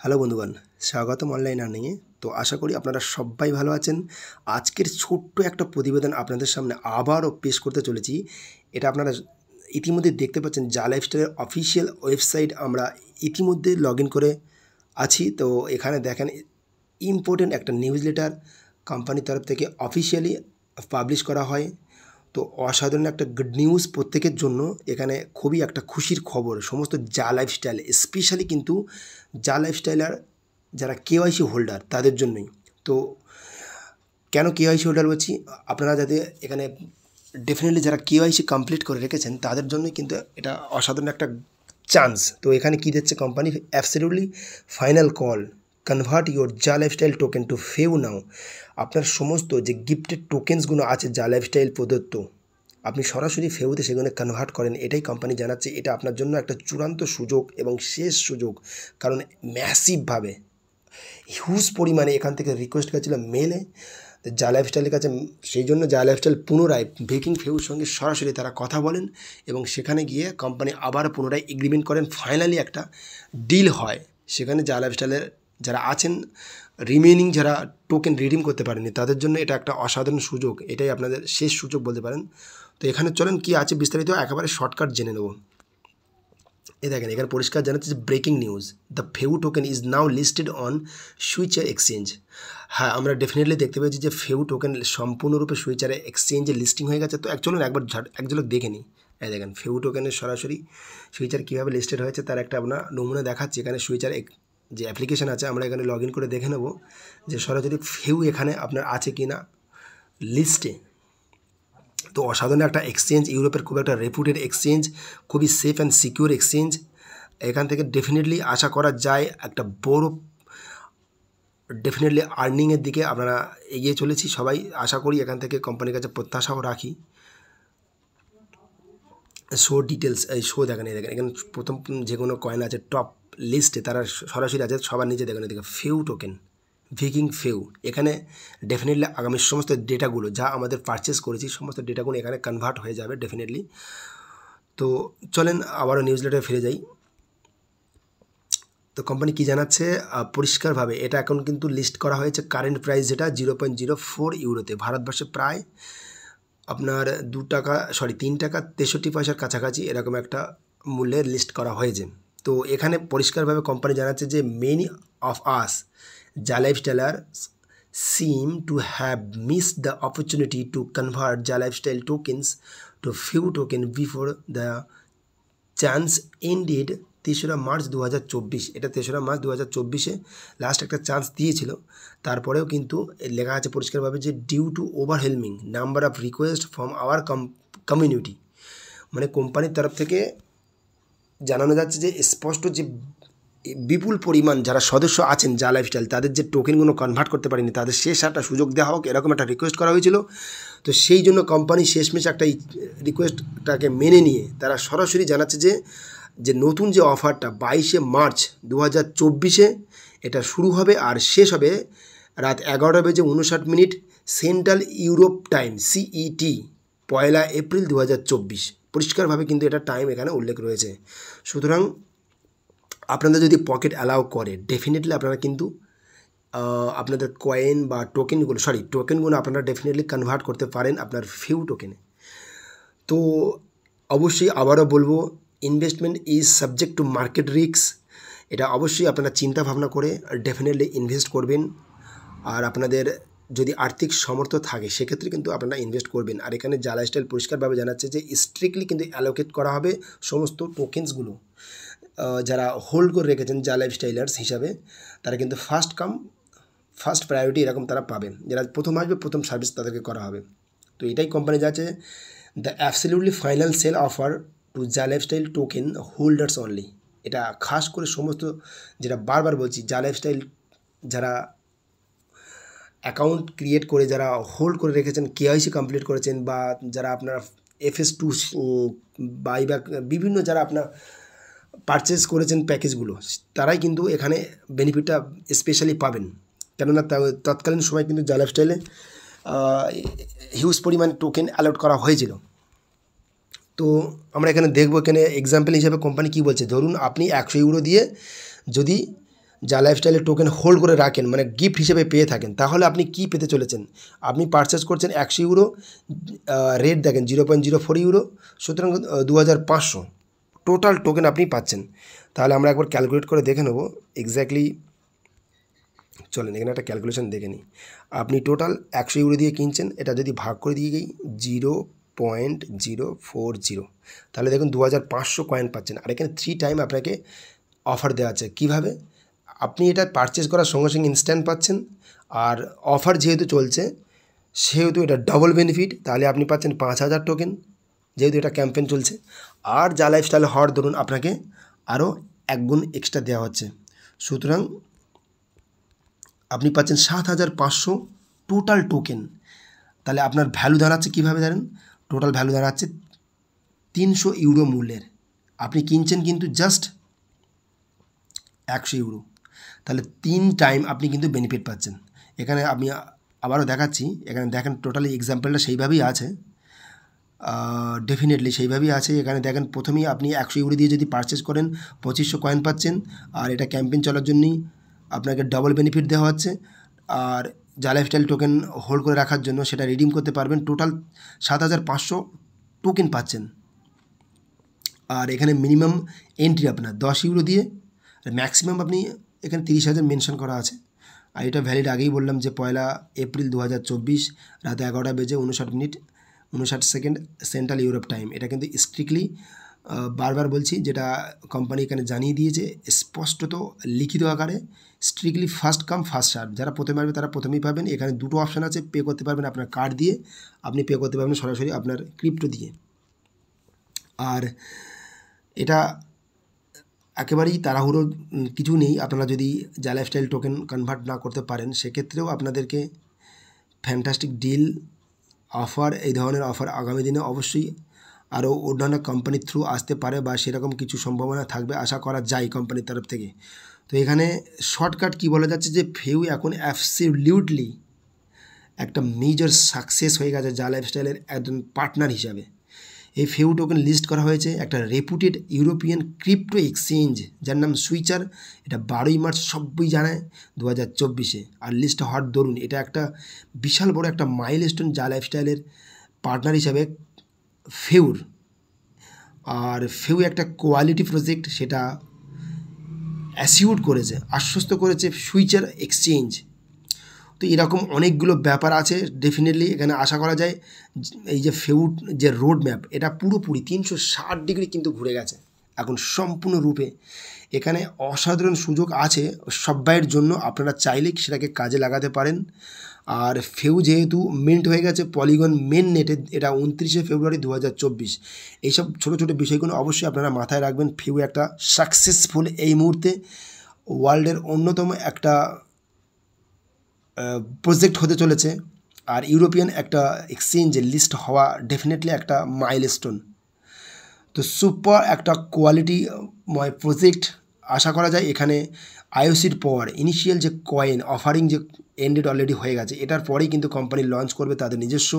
Hello বন্ধুগণ, স্বাগতম online আর্নিংয়ে। তো আশা করি আপনারা সবাই ভালো আছেন। আজকের ছোট্ট একটা প্রতিবেদন আপনাদের সামনে আবারও পেশ করতে চলেছি। এটা আপনারা ইতিমধ্যে দেখতে পাচ্ছেন, জা লাইফস্টাইলের অফিসিয়াল ওয়েবসাইট আমরা ইতিমধ্যে লগ ইন করে আছি। তো এখানে দেখেন ইম্পর্টেন্ট একটা নিউজ লেটার কোম্পানির তরফ থেকে অফিসিয়ালি পাবলিশ করা হয়। তো অসাধারণ একটা গুড নিউজ প্রত্যেকের জন্য। এখানে খুবই একটা খুশির খবর সমস্ত জা লাইফস্টাইল, স্পেশালি কিন্তু জা লাইফস্টাইলার যারা কেওয়াইসি হোল্ডার তাদের জন্যই। তো কেন কেওয়াইসি হোল্ডার বলছি, আপনারা যাতে এখানে ডেফিনেটলি যারা কেওয়াইসি কমপ্লিট করে রেখেছেন তাদের জন্যই কিন্তু এটা অসাধারণ একটা চান্স। তো এখানে কী দিচ্ছে company, absolutely final call, convert your জা লাইফস্টাইল টোকেন টু ফেউ নাও। আপনার সমস্ত যে গিফটেড টোকেন্সগুলো আছে জা লাইফস্টাইল প্রদত্ত, আপনি সরাসরি ফেউতে সেগুলো কনভার্ট করেন। এটাই কোম্পানি জানাচ্ছে। এটা আপনার জন্য একটা চূড়ান্ত সুযোগ এবং শেষ সুযোগ, কারণ ম্যাসিভভাবে হিউজ পরিমাণে এখান থেকে রিকোয়েস্ট করেছিল মেলে জা লাইফস্টাইলের কাছে। সেই জন্য জা লাইফস্টাইল পুনরায় ব্রেকিং ফেউর সঙ্গে সরাসরি তারা কথা বলেন এবং সেখানে গিয়ে কোম্পানি আবার পুনরায় এগ্রিমেন্ট করেন। ফাইনালি একটা ডিল হয়। সেখানে জা লাইফস্টাইলের যারা আছেন রিমেনিং যারা টোকেন রিডিম করতে পারেনি তাদের জন্য এটা একটা অসাধারণ সুযোগ। এটাই আপনাদের শেষ সুযোগ বলতে পারেন। তো এখানে চলেন কি আছে বিস্তারিত একেবারে শর্টকাট জেনে নেব। এই দেখেন এখানে পরিষ্কার জানাচ্ছে যে breaking news, the few token is now listed on switcher exchange. হ্যাঁ, আমরা ডেফিনেটলি দেখতে পেয়েছি যে ফেউ টোকেন সম্পূর্ণরূপে সুইচারে এক্সচেঞ্জে লিস্টিং হয়ে গেছে। তো চলুন একবার এক ঝলক দেখে নিই। এই দেখেন ফেউ টোকেনের সরাসরি সুইচার কীভাবে লিস্টেড হয়েছে তার একটা আমরা নমুনা দেখাচ্ছি। এখানে সুইচার যে অ্যাপ্লিকেশান আছে আমরা এখানে লগ ইন করে দেখে নেব যে সরাসরি ফেউ এখানে আপনার আছে কি না লিস্টে। তো অসাধারণ একটা এক্সচেঞ্জ, ইউরোপের খুব একটা রেপুটেড এক্সচেঞ্জ, খুবই সেফ অ্যান্ড সিকিউর এক্সচেঞ্জ। এখান থেকে ডেফিনেটলি আশা করা যায় একটা বড় ডেফিনেটলি আর্নিংয়ের দিকে আপনারা এগিয়ে চলেছি সবাই। আশা করি এখান থেকে কোম্পানির কাছে প্রত্যাশাও রাখি। শো ডিটেলস, এই শো দেখেন, দেখেন এখানে প্রথম যে কোনো কয়েন আছে টপ লিস্টে তারা সরাসরি আছে সবার নিচে দেখেন এদিকে ফেউ টোকেন, ভিকিং ফেউ। এখানে ডেফিনেটলি আগামী সমস্ত ডেটাগুলো যা আমাদের পারচেস করেছি সমস্ত ডেটাগুলো এখানে কনভার্ট হয়ে যাবে ডেফিনেটলি। তো চলেন আবারও নিউজ লেটারে ফিরে যাই। তো কোম্পানি কী জানাচ্ছে পরিষ্কারভাবে, এটা এখন কিন্তু লিস্ট করা হয়েছে কারেন্ট প্রাইস যেটা 0.04 ইউরোতে, ভারতবর্ষে প্রায় আপনার 3 টাকা 63 পয়সার কাছাকাছি এরকম একটা মূল্যে লিস্ট করা হয়েছে। তো এখানে পরিষ্কারভাবে কোম্পানি জানাচ্ছে যে মেনি অফ আস জা lifestyler seem to have miss the opportunity to convert জা lifestyle tokens to few token before the chance ended 3রা মার্চ 2024। এটা 3রা মার্চ 2024-এ লাস্ট একটা চান্স দিয়েছিল। তারপরেও কিন্তু লেখা আছে পরিষ্কারভাবে যে due to overwhelming number of request from our community, মানে কোম্পানির তরফ থেকে জানানো যাচ্ছে যে স্পষ্ট যে বিপুল পরিমাণ যারা সদস্য আছেন জা লাইফস্টাইল তাদের যে টোকেনগুলো কনভার্ট করতে পারেনি তাদের শেষ একটা সুযোগ দেওয়া হোক, এরকম একটা রিকোয়েস্ট করা হয়েছিল। তো সেই জন্য কোম্পানি শেষমেশ একটা রিকোয়েস্টটাকে মেনে নিয়ে তারা সরাসরি জানাচ্ছে যে নতুন যে অফারটা 22শে মার্চ 2024-এ এটা শুরু হবে আর শেষ হবে রাত 11:59 central Europe time CET, 1 April 2024। পরিষ্কারভাবে কিন্তু এটা টাইম এখানে উল্লেখ রয়েছে। সুতরাং আপনাদের যদি পকেট অ্যালাউ করে ডেফিনেটলি আপনারা কিন্তু আপনাদের কয়েন বা টোকেনগুলো আপনারা ডেফিনেটলি কনভার্ট করতে পারেন আপনার ফিউ টোকেনে। তো অবশ্যই আবারও বলবো, investment is subject to market risk. এটা অবশ্যই আপনারা চিন্তা ভাবনা করে ডেফিনেটলি ইনভেস্ট করবেন। আর আপনাদের যদি আর্থিক সামর্থ্য থাকে সেক্ষেত্রে কিন্তু আপনারা ইনভেস্ট করবেন। আর এখানে জা লাইফস্টাইল পরিষ্কারভাবে জানাচ্ছে যে স্ট্রিক্টলি কিন্তু অ্যালোকেট করা হবে সমস্ত টোকেন্সগুলো। যারা হোল্ড করে রেখেছেন জা লাইফস্টাইলার্স হিসাবে তারা কিন্তু ফার্স্ট প্রায়োরিটি এরকম তারা পাবেন। যারা প্রথম আসবে প্রথম সার্ভিস তাদেরকে করা হবে। তো এটাই কোম্পানি যাচ্ছে the absolutely final sale offer to the lifestyle token holders only. এটা খাস করে সমস্ত, যেটা বারবার বলছি, জা লাইফস্টাইল যারা অ্যাকাউন্ট ক্রিয়েট করে যারা হোল্ড করে রেখেছেন, কেওয়াইসি কমপ্লিট করেছেন, বা যারা আপনার FS2 বাইব্যাক বিভিন্ন যারা আপনার পারচেস করেছেন প্যাকেজগুলো, তারাই কিন্তু এখানে বেনিফিটটা স্পেশালি পাবেন। কেননা তৎকালীন সময় কিন্তু জা লাইফস্টাইলে হিউজ পরিমাণ টোকেন অ্যালট করা হয়েছিল। তো আমরা এখানে দেখব, এখানে এক্সাম্পল হিসাবে কোম্পানি কী বলছে। ধরুন আপনি 100 ইউরো দিয়ে যদি যা লাইফস্টাইলের টোকেন হোল্ড করে রাখেন, মানে গিফট হিসেবে পেয়ে থাকেন, তাহলে আপনি কি পেতে চলেছেন? আপনি পারচেস করছেন 100 ইউরো, রেট দেখেন 0.04 ইউরো, সুতরাং 2500 টোটাল টোকেন আপনি পাচ্ছেন। তাহলে আমরা একবার ক্যালকুলেট করে দেখে নেবো এক্স্যাক্টলি। চলেন এখানে একটা ক্যালকুলেশন দেখে নিই। আপনি টোটাল 100 ইউরো দিয়ে কিনছেন, এটা যদি ভাগ করে দিয়ে গেই 0.040, তাহলে দেখুন 2500 কয়েন পাচ্ছেন। আর এখানে 3 টাইম আপনাকে অফার দেওয়া আছে। কীভাবে? আপনি এটা পারচেস করার সঙ্গে সঙ্গে ইনস্ট্যান্ট পাচ্ছেন, আর অফার যেহেতু চলছে সেহেতু এটা ডবল বেনিফিট। তাহলে আপনি পাচ্ছেন 5000 টোকেন, যেহেতু এটা ক্যাম্পেন চলছে। আর যা লাইফস্টাইল হওয়ার ধরুন আপনাকে আরও 1 গুণ এক্সট্রা দেওয়া হচ্ছে, সুতরাং আপনি পাচ্ছেন 7500 টোটাল টোকেন। তাহলে আপনার ভ্যালু দাঁড়াচ্ছে কীভাবে জানেন? টোটাল ভ্যালু দাঁড়াচ্ছে 300 ইউরো মূল্যের। আপনি কিনছেন কিন্তু জাস্ট 100 ইউরো, তাহলে 3 টাইম আপনি কিন্তু বেনিফিট পাচ্ছেন। এখানে আমি আবারও দেখাচ্ছি, এখানে দেখেন টোটালি এক্সাম্পলটা সেইভাবেই আছে, ডেফিনেটলি সেইভাবেই আছে। এখানে দেখেন প্রথমেই আপনি 100 ইউরো দিয়ে যদি পারচেস করেন 2500 কয়েন পাচ্ছেন, আর এটা ক্যাম্পেইন চলার জন্যই আপনাকে ডবল বেনিফিট দেওয়া হচ্ছে। আর যা লাইফস্টাইল টোকেন হোল্ড করে রাখার জন্য সেটা রিডিম করতে পারবেন, টোটাল 7500 টোকেন পাচ্ছেন। আর এখানে মিনিমাম এন্ট্রি আপনার 10 ইউরো দিয়ে, ম্যাক্সিমাম আপনি এখানে 30,000 মেনশন করা আছে। আর এটা ভ্যালিড আগেই বললাম যে 1 এপ্রিল 2024 রাত 11টা বেজে 59 সেকেন্ড সেন্ট্রাল ইউরোপ টাইম। এটা কিন্তু স্ট্রিক্টলি বারবার বলছি, যেটা কোম্পানি এখানে জানিয়ে দিয়েছে স্পষ্টত লিখিত আকারে, strictly first come first serve. যারা প্রথমে আসবে তারা প্রথমেই পাবেন। এখানে দুটো অপশান আছে, পে করতে পারবেন আপনার কার্ড দিয়ে, আপনি পে করতে পারবেন সরাসরি আপনার ক্রিপ্টো দিয়ে। আর এটা একেবারেই তাড়াহুড়ো কিছু নেই। আপনারা যদি যা লাইফস্টাইল টোকেন কনভার্ট না করতে পারেন, সেক্ষেত্রেও আপনাদেরকে ফ্যান্টাস্টিক ডিল অফার, এই ধরনের অফার আগামী দিনে অবশ্যই আরও অন্যান্য কোম্পানির থ্রু আসতে পারে, বা সেরকম কিছু সম্ভাবনা থাকবে, আশা করা যায় কোম্পানির তরফ থেকে। তো এখানে শর্টকাট কি বলা যাচ্ছে যে ফেউ এখন অ্যাবসলিউটলি একটা মেজর সাকসেস হয়ে গেছে যা লাইফস্টাইলের একজন পার্টনার হিসাবে। এই ফেউ টোকেন লিস্ট করা হয়েছে একটা রেপুটেড ইউরোপিয়ান ক্রিপ্টো এক্সচেঞ্জ, যার নাম সুইচার। এটা 12ই মার্চ সবই জানায় 2024-এ। আর লিস্ট হওয়ার দরুন এটা একটা বিশাল বড় একটা মাইলস্টোন যা লাইফস্টাইলের পার্টনার হিসাবে ফেউর। আর ফেউ একটা কোয়ালিটি প্রজেক্ট, সেটা অ্যাসিউর করেছে, আশ্বস্ত করেছে সুইচার এক্সচেঞ্জ। তো এরকম অনেকগুলো ব্যাপার আছে। ডেফিনেটলি এখানে আশা করা যায় এই যে ফেউড যে রোড ম্যাপ, এটা পুরোপুরি 360 ডিগ্রি কিন্তু ঘুরে গেছে এখন সম্পূর্ণরূপে। এখানে অসাধারণ সুযোগ আছে সবাইয়ের জন্য, আপনারা চাইলে সেটাকে কাজে লাগাতে পারেন। আর ফেউ যেহেতু মিন্ট হয়ে গেছে পলিগন মেন নেটে, এটা 29 ফেব্রুয়ারি 2024। এইসব ছোটো ছোটো বিষয়গুলো অবশ্যই আপনারা মাথায় রাখবেন। ফেউ একটা সাকসেসফুল এই মুহূর্তে ওয়ার্ল্ডের অন্যতম একটা প্রজেক্ট হতে চলেছে। আর ইউরোপিয়ান একটা এক্সচেঞ্জে লিস্ট হওয়া ডেফিনেটলি একটা মাইলস্টোন। তো সুপার একটা কোয়ালিটিময় প্রজেক্ট। আশা করা যায় এখানে আইওসির পর ইনিশিয়াল যে কয়েন অফারিং যে এন্ডেড অলরেডি হয়ে গেছে, এটার পরেই কিন্তু কোম্পানি লঞ্চ করবে তাদের নিজস্ব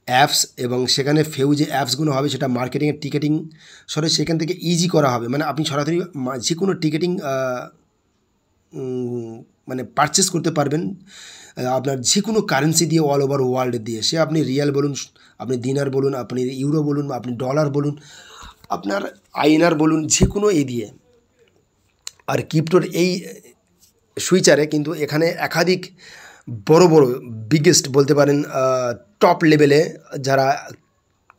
অ্যাপস, এবং সেখানে ফেউ যে অ্যাপসগুলো হবে সেটা মার্কেটিংয়ের টিকেটিং সরে সেখান থেকে ইজি করা হবে। মানে আপনি সরাসরি যে কোনো টিকেটিং মানে পারচেস করতে পারবেন আপনার যে কোনো কারেন্সি দিয়ে, অল ওভার ওয়ার্ল্ড দিয়ে। সে আপনি রিয়াল বলুন, আপনি দিনার বলুন, আপনি ইউরো বলুন, আপনি ডলার বলুন, আপনার আইএনআর বলুন, যে কোনো এই দিয়ে। আর ক্রিপ্টোর এই সুইচারে কিন্তু এখানে একাধিক বড় বড় বিগেস্ট বলতে পারেন টপ লেভেলে যারা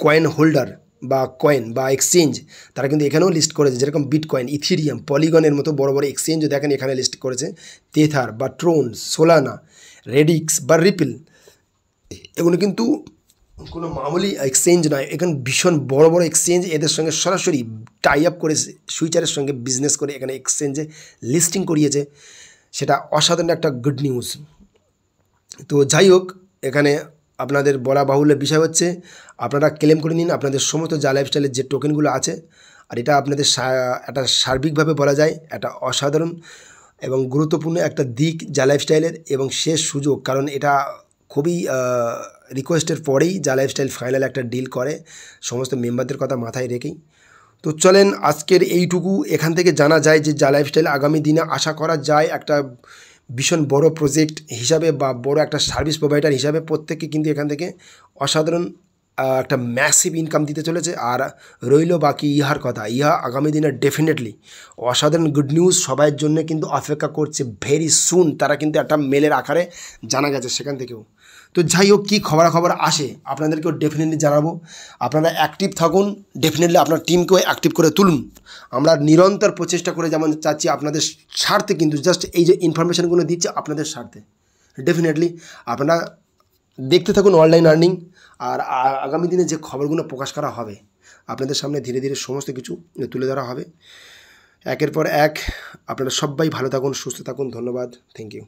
কয়েন হোল্ডার বা কয়েন বা এক্সচেঞ্জ, তারা কিন্তু এখানেও লিস্ট করেছে। যেরকম বিটকয়েন, ইথিরিয়াম, পলিগনের মতো বড় বড় এক্সচেঞ্জও দেখেন এখানে লিস্ট করেছে। তেথার বা ট্রোন, সোলানা, রেডিক্স বা রিপল, এগুলো কিন্তু কোনো মামুলি এক্সচেঞ্জ নয়। এখানে ভীষণ বড় বড় এক্সচেঞ্জ এদের সঙ্গে সরাসরি টাই আপ করে সুইচারের সঙ্গে বিজনেস করে এখানে এক্সচেঞ্জে লিস্টিং করিয়েছে। সেটা অসাধারণ একটা গুড নিউজ। তো যাই হোক, এখানে আপনাদের বলা বাহুল্য বিষয় হচ্ছে আপনারা ক্লেম করে নিন আপনাদের সমস্ত যা লাইফস্টাইলের যে টোকেনগুলো আছে। আর এটা আপনাদের একটা সার্বিকভাবে বলা যায় একটা অসাধারণ এবং গুরুত্বপূর্ণ একটা দিক যা লাইফস্টাইলের, এবং শেষ সুযোগ। কারণ এটা খুবই রিকোয়েস্টের পরেই যা লাইফস্টাইল ফাইনাল একটা ডিল করে সমস্ত মেম্বারদের কথা মাথায় রেখেই। তো চলেন আজকের এইটুকু এখান থেকে জানা যায় যে যা লাইফস্টাইল আগামী দিনে আশা করা যায় একটা ভীষণ বড় প্রজেক্ট হিসাবে বা বড় একটা সার্ভিস প্রোভাইডার হিসাবে প্রত্যেককে কিন্তু এখান থেকে অসাধারণ একটা ম্যাসিভ ইনকাম দিতে চলেছে। আর রইল বাকি ইহার কথা, ইহা আগামী দিনে ডেফিনেটলি অসাধারণ গুড নিউজ সবাইয়ের জন্য কিন্তু অপেক্ষা করছে ভেরি সুন। তারা কিন্তু একটা মেলের আকারে জানা গেছে সেখান থেকেও। তো যাই হোক, কী খবরাখবর আসে আপনাদেরকেও ডেফিনেটলি জানাবো। আপনারা অ্যাক্টিভ থাকুন, ডেফিনেটলি আপনার টিমকেও অ্যাক্টিভ করে তুলুন। আমরা নিরন্তর প্রচেষ্টা করে যেমন চাচ্ছি আপনাদের স্বার্থে, কিন্তু জাস্ট এই যে ইনফরমেশানগুলো দিচ্ছে আপনাদের স্বার্থে। ডেফিনেটলি আপনারা দেখতে থাকুন অনলাইন আর্নিং। আর আগামী দিনে যে খবরগুলো প্রকাশ করা হবে আপনাদের সামনে ধীরে ধীরে সমস্ত কিছু তুলে ধরা হবে একের পর এক। আপনারা সবাই ভালো থাকুন, সুস্থ থাকুন। ধন্যবাদ, থ্যাংক ইউ।